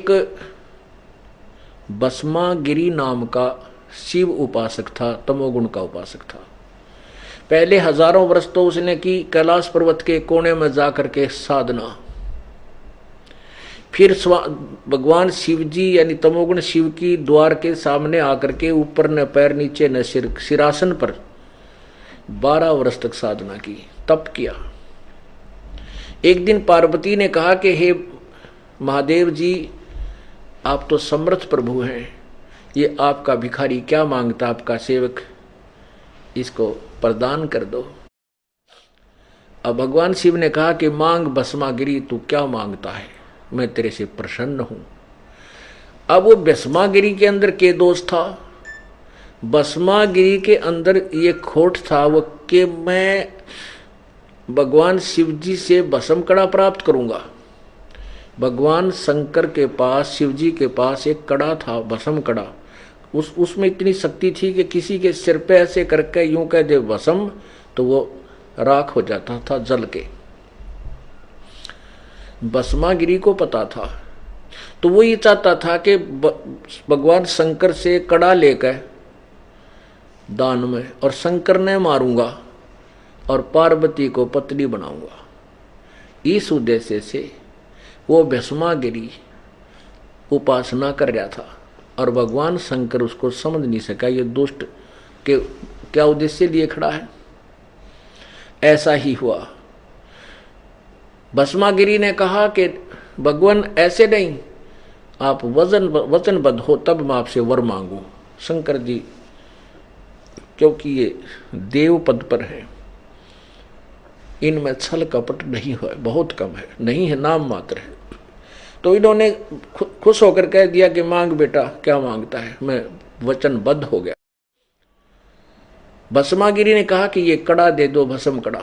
एक भस्मागिरी नाम का शिव उपासक था, तमोगुण का उपासक था। पहले हजारों वर्ष तो उसने की कैलाश पर्वत के कोने में जाकर के साधना। फिर भगवान शिव जी यानी तमोगुण शिव की द्वार के सामने आकर के ऊपर न पैर नीचे न सिर, सिरासन पर 12 वर्ष तक साधना की, तप किया। एक दिन पार्वती ने कहा कि हे महादेव जी, आप तो समर्थ प्रभु हैं, ये आपका भिखारी क्या मांगता, आपका सेवक, इसको प्रदान कर दो। अब भगवान शिव ने कहा कि मांग भस्मागिरी, तू क्या मांगता है, मैं तेरे से प्रसन्न हूं। अब वो भस्मागिरी के अंदर के दोष था, भस्मागिरी के अंदर ये खोट था वो कि मैं भगवान शिव जी से भस्म कड़ा प्राप्त करूंगा। भगवान शंकर के पास, शिव जी के पास एक कड़ा था, भस्म कड़ा। उसमें इतनी शक्ति थी कि किसी के सिर पे ऐसे करके यूं कह दे भस्म, तो वो राख हो जाता था जल के। भस्मागिरी को पता था, तो वो ये चाहता था कि भगवान शंकर से कड़ा लेकर दान में, और शंकर ने मारूंगा और पार्वती को पत्नी बनाऊंगा। इस उद्देश्य से वो भस्मागिरी उपासना कर रहा था, और भगवान शंकर उसको समझ नहीं सका, ये दुष्ट के क्या उद्देश्य लिए खड़ा है। ऐसा ही हुआ। भस्मागिरी ने कहा कि भगवान ऐसे नहीं, आप वचनबद्ध हो तब मैं आपसे वर मांगू। शंकर जी क्योंकि ये देव पद पर है, इनमें छल कपट नहीं है, बहुत कम है, नहीं है, नाम मात्र है। तो इन्होंने खुश होकर कह दिया कि मांग बेटा, क्या मांगता है, मैं वचनबद्ध हो गया। भस्मागिरी ने कहा कि ये कड़ा दे दो, भस्म कड़ा।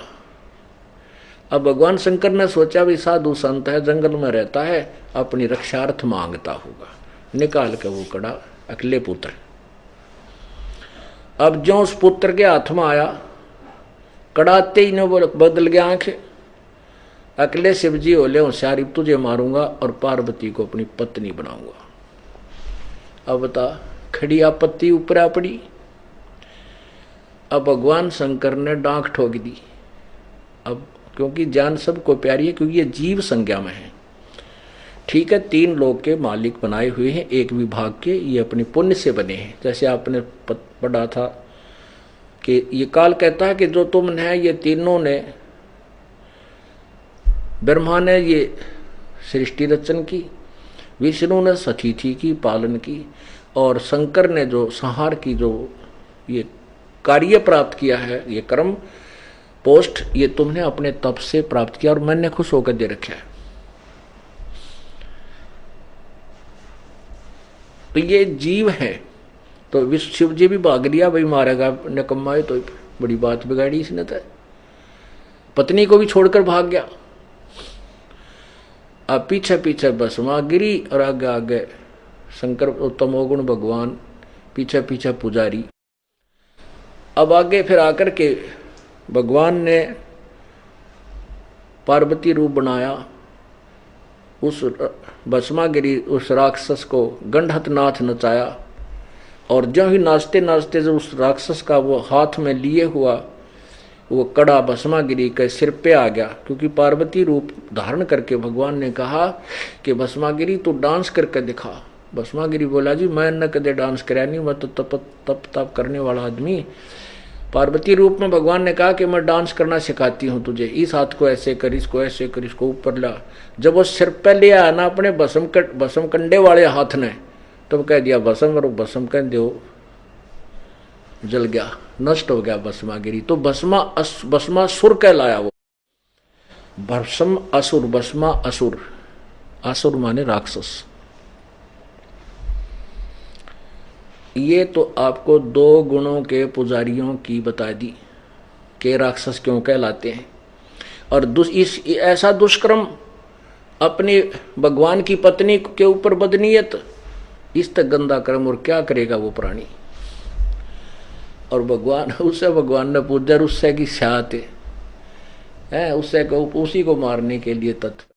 अब भगवान शंकर ने सोचा भी साधु संत है, जंगल में रहता है, अपनी रक्षार्थ मांगता होगा। निकाल के वो कड़ा अकेले पुत्र। अब जो उस पुत्र के हाथ में आया, कड़ाते ही ने बोल बदल गया आंखें। अकेले शिव जी बोले, होशियारी, तुझे मारूंगा और पार्वती को अपनी पत्नी बनाऊंगा। अब बता, खड़ी आपत्ति ऊपर आ पड़ी। अब भगवान शंकर ने डांक ठोक दी। अब क्योंकि जान सबको प्यारी है, क्योंकि ये जीव संज्ञा में है। ठीक है, 3 लोक के मालिक बनाए हुए हैं, एक विभाग के, ये अपने पुण्य से बने हैं। जैसे आपने पढ़ा था कि ये काल कहता है कि जो तुमने है, ये तीनों ने, ब्रह्मा ने ये सृष्टि रचन की, विष्णु ने सतिथि की पालन की, और शंकर ने जो संहार की जो ये कार्य प्राप्त किया है, ये कर्म पोस्ट, ये तुमने अपने तप से प्राप्त किया और मैंने खुश होकर दे रखा है। तो ये जीव है। तो शिव जी भी भाग लिया, भाई मारेगा निकम्मा है, तो बड़ी बात बिगाड़ी इसने। तो पत्नी को भी छोड़कर भाग गया। अब पीछे पीछे भस्मागिरी और आगे आगे शंकर तमोगुण भगवान, पीछे पीछे पुजारी। अब आगे फिर आकर के भगवान ने पार्वती रूप बनाया। उस भस्मागिरी उस राक्षस को गंडहत नाथ नचाया, और जो ही नाचते नाचते जो उस राक्षस का वो हाथ में लिए हुआ वो कड़ा भस्मागिरी के सिर पे आ गया। क्योंकि पार्वती रूप धारण करके भगवान ने कहा कि भस्मागिरी तू डांस करके दिखा। भस्मागिरी बोला, जी मैं न कदे डांस कराया नहीं, मैं तो तप करने वाला आदमी। पार्वती रूप में भगवान ने कहा कि मैं डांस करना सिखाती हूँ तुझे, इस हाथ को ऐसे कर, इसको ऐसे कर, इसको ऊपर ला। जब वो सिर पे ले आया ना अपने भस्म कंडे वाले हाथ ने, तब कह दिया भस्म, और भस्म कह दो जल गया, नष्ट हो गया भस्मागिरी। तो भस्मासुर कहलाया वो। भस्म असुर, भस्मा असुर, असुर माने राक्षस। ये तो आपको 2 गुणों के पुजारियों की बता दी कि राक्षस क्यों कहलाते हैं। और ऐसा दुष्कर्म अपने भगवान की पत्नी के ऊपर बदनीयत, इस तक गंदा कर्म, और क्या करेगा वो प्राणी। और भगवान ने पूछा, उससे की स्यात है, उससे को उसी को मारने के लिए तत्पर।